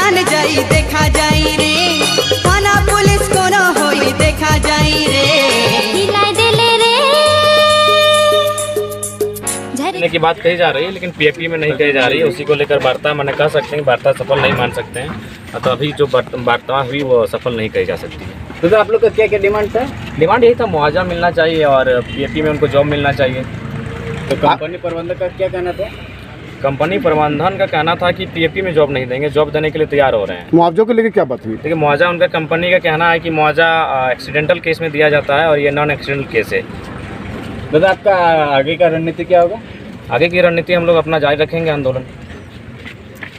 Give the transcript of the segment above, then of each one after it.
जान जाई देखा जाई रे, थाना पुलिस को न होई देखा जाई रे। हिलाई देले रे की बात कही जा रही है, लेकिन पीएपी में नहीं कही जा रही है। उसी को लेकर वार्ता मैंने कह सकते हैं, वार्ता सफल नहीं मान सकते हैं। तो अभी जो वार्ता हुई वो सफल नहीं कही जा सकती है। तो आप लोग का क्या क्या डिमांड था? डिमांड यही था, मुआवजा मिलना चाहिए और पीएपी में उनको जॉब मिलना चाहिए। तो कंपनी प्रबंधक का क्या कहना था? कंपनी प्रबंधन का कहना था कि पीएपी में जॉब नहीं देंगे, जॉब देने के लिए तैयार हो रहे हैं। मुआवजे को लेकर क्या बात हुई? देखिए, मुआवजा उनका कंपनी का कहना है कि मुआवजा एक्सीडेंटल केस में दिया जाता है और ये नॉन एक्सीडेंटल केस है। दादा, आपका आगे का रणनीति क्या होगा? आगे की रणनीति हम लोग अपना जारी रखेंगे आंदोलन।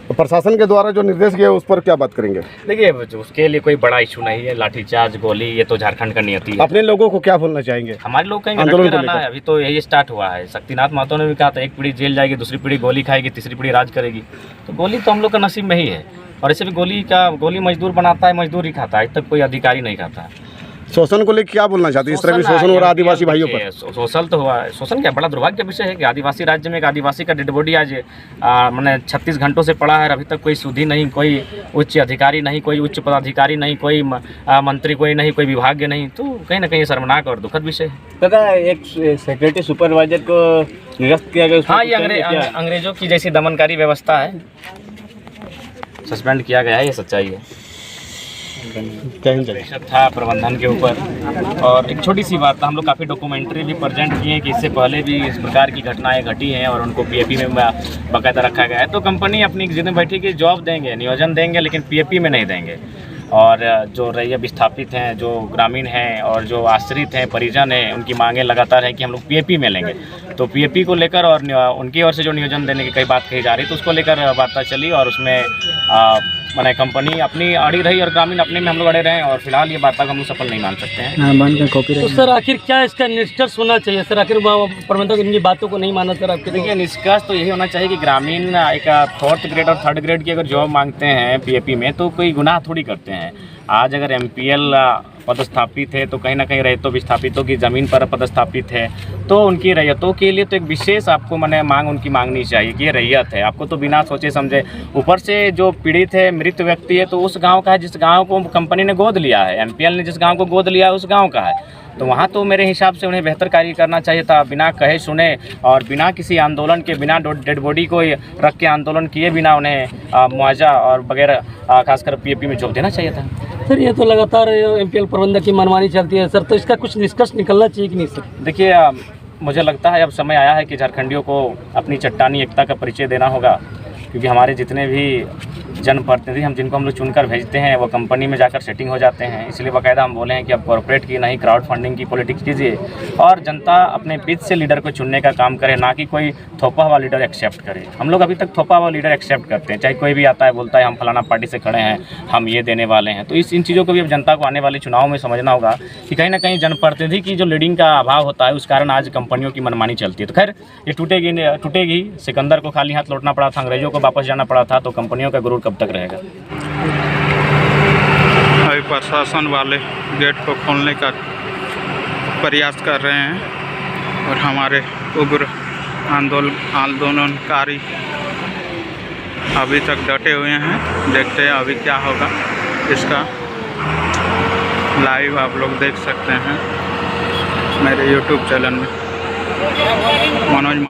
तो प्रशासन के द्वारा जो निर्देश दिया उस पर क्या बात करेंगे? देखिए, उसके लिए कोई बड़ा इशू नहीं है। लाठीचार्ज, गोली, ये तो झारखंड का नियति है। अपने लोगों को क्या बोलना चाहेंगे? हमारे लोग कहेंगे आंदोलन को रहना है, अभी तो यही स्टार्ट हुआ है। शक्तिनाथ महतो ने भी कहा था एक पीढ़ी जेल जाएगी, दूसरी पीढ़ी गोली खाएगी, तीसरी पीढ़ी राज करेगी। तो गोली तो हम लोग का नसीब में ही है। और ऐसे भी गोली मजदूर बनाता है, मजदूर ही खाता है, आज तक कोई अधिकारी नहीं खाता है। शोषण को लेकर क्या बोलना चाहते हैं? इस तरह की शोषण हो रहा है आदिवासी भाइयों पर। शोषण तो हुआ है। शोषण क्या बड़ा दुर्भाग्य विषय है कि आदिवासी राज्य में एक आदिवासी का डेड बॉडी आज मैंने 36 घंटों से पड़ा है। अभी तक कोई सुधी नहीं, कोई उच्च अधिकारी नहीं, कोई उच्च पदाधिकारी नहीं, कोई मंत्री कोई नहीं, कोई विभाग नहीं। तो कहीं ना कहीं शर्मनाक और दुखद विषय है। दादा, एक सिक्योरिटी सुपरवाइजर को निरस्त किया गया। हाँ, ये अंग्रेजों की जैसी दमनकारी व्यवस्था है, सस्पेंड किया गया है, ये सच्चाई है। था प्रबंधन के ऊपर। और एक छोटी सी बात, हम लोग काफ़ी डॉक्यूमेंट्री भी प्रेजेंट किए हैं कि इससे पहले भी इस प्रकार की घटनाएं घटी हैं और उनको पीएपी में बाकायदा रखा गया है। तो कंपनी अपनी जिद में बैठी कि जॉब देंगे, नियोजन देंगे, लेकिन पीएपी में नहीं देंगे। और जो रैया विस्थापित हैं, जो ग्रामीण हैं और जो आश्रित हैं, परिजन हैं, उनकी मांगें लगातार हैं कि हम लोग पीएपी में लेंगे। तो पीएपी को लेकर और उनकी ओर से जो नियोजन देने की कई बात कही जा रही, तो उसको लेकर वार्ता चली और उसमें मैंने कंपनी अपनी अड़ी रही और ग्रामीण अपने में हम लोग अड़े रहे। और फिलहाल ये वार्ता को हम लोग सफल नहीं मान सकते हैं। तो सर आखिर क्या इसका निष्कर्ष होना चाहिए सर? आखिर प्रबंधक इनकी बातों को नहीं माना सर आपके? देखिए, निष्कर्ष तो यही होना चाहिए कि ग्रामीण एक 4th ग्रेड और 3rd ग्रेड की अगर जॉब मांगते हैं पीएपी में, तो कोई गुनाह थोड़ी करते हैं। आज अगर एमपीएल पदस्थापित है तो कहीं ना कहीं रैयतों विस्थापितों की ज़मीन पर पदस्थापित है, तो उनकी रैयतों के लिए तो एक विशेष आपको मैंने मांग उनकी मांगनी चाहिए कि ये रैयत है। आपको तो बिना सोचे समझे, ऊपर से जो पीड़ित है, मृत व्यक्ति है, तो उस गांव का है जिस गांव को कंपनी ने गोद लिया है, एमपीएल ने जिस गांव को गोद लिया है उस गांव का है। तो वहाँ तो मेरे हिसाब से उन्हें बेहतर कार्य करना चाहिए था। बिना कहे सुने और बिना किसी आंदोलन के, बिना डेड बॉडी को रख के आंदोलन किए बिना उन्हें मुआवजा और वगैरह खासकर पीएपी में जॉब देना चाहिए था। सर, ये तो लगातार एमपीएल प्रबंधक की मनमानी चलती है सर, तो इसका कुछ निष्कर्ष निकलना चाहिए कि नहीं सर? देखिए, मुझे लगता है अब समय आया है कि झारखंडियों को अपनी चट्टानी एकता का परिचय देना होगा, क्योंकि हमारे जितने भी जनप्रतिनिधि जिनको हम लोग चुनकर भेजते हैं वो कंपनी में जाकर सेटिंग हो जाते हैं। इसलिए बाकायदा हम बोले हैं कि अब कॉर्पोरेट की नहीं, क्राउड फंडिंग की पॉलिटिक्स कीजिए और जनता अपने बीच से लीडर को चुनने का काम करे, ना कि कोई थोपा हुआ लीडर एक्सेप्ट करे। हम लोग अभी तक थोपा हुआ लीडर एक्सेप्ट करते हैं, चाहे कोई भी आता है बोलता है हम फलाना पार्टी से खड़े हैं, हम ये देने वाले हैं। तो इन चीज़ों को भी अब जनता को आने वाले चुनाव में समझना होगा कि कहीं ना कहीं जनप्रतिनिधि की जो लीडिंग का अभाव होता है, उस कारण आज कंपनियों की मनमानी चलती है। तो खैर, ये टूटेगी। सिकंदर को खाली हाथ लौटना पड़ा था, अंग्रेजों को वापस जाना पड़ा था, तो कंपनियों का गुरूर कब तक रहेगा? अभी प्रशासन वाले गेट को खोलने का प्रयास कर रहे हैं और हमारे उग्र आंदोलनकारी अभी तक डटे हुए हैं। देखते हैं अभी क्या होगा। इसका लाइव आप लोग देख सकते हैं मेरे YouTube चैनल में। मनोज